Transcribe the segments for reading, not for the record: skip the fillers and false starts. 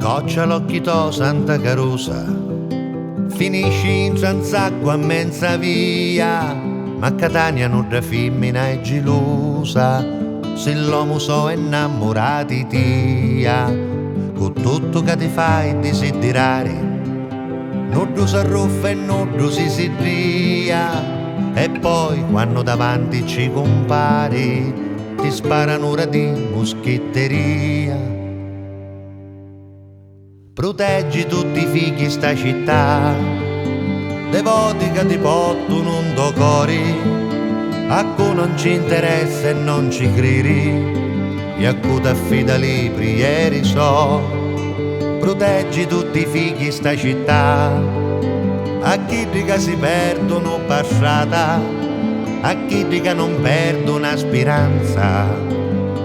Coccia l'occhito Santa Carusa, finisci in Tranzacqua a mezza via, ma Catania non da femmina è gelosa, se l'uomo so innamorati tia, con tutto che ti fai desiderare, non si arruffa e non si sedria, e poi quando davanti ci compari ti sparano ora di moschetteria. Proteggi tutti i figli sta città, devoti che ti portano un do cori, a cui non ci interessa e non ci credi, e a cui ti affida libri ieri so. Proteggi tutti i figli sta città, a chi che si perdono passata, a chi che non perdono speranza,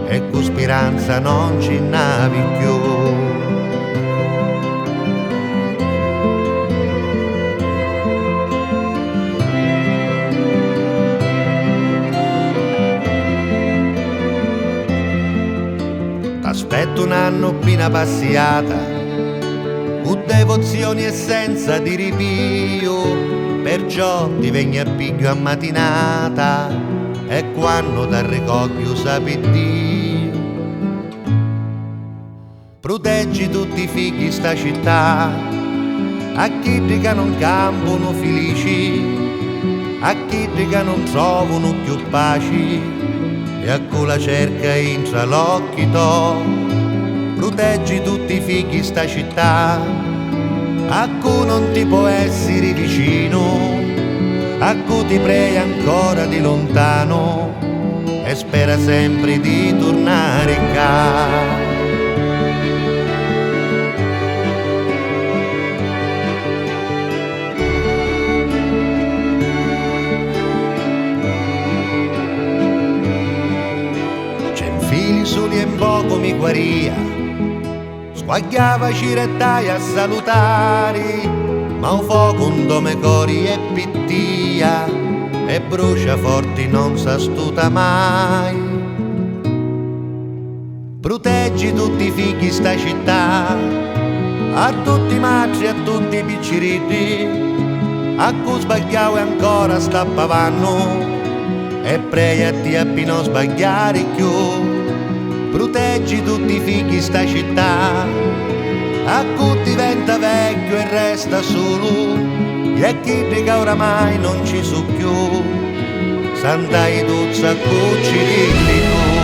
e con speranza non ci navi più. Aspetto un anno appena passiata, con devozioni e senza di ripio, perciò ti vengo a piglio a mattinata, e quando ti ricoglio sapi Dio. Proteggi tutti i figli sta città, a chi che non campano felici, a chi che non trovano più pace, e a cui la cerca intra l'occhio to. Proteggi tutti i figli sta città, a cui non ti può essere vicino, a cui ti prega ancora di lontano e spera sempre di tornare qua. Fili soli e poco mi guaria, squagliava cirettai a salutare, ma un fuoco un dome cori e pittia, e brucia forti non s'astuta mai. Proteggi tutti i figli sta città, a tutti i matri e a tutti i picciriti, a cui sbagliavo e ancora stappavano, e pregati a non sbagliare più. Proteggi tutti i figli sta città, a cui diventa vecchio e resta solo, e a chi che oramai non ci so più, Santa Iduzza cucci di tu.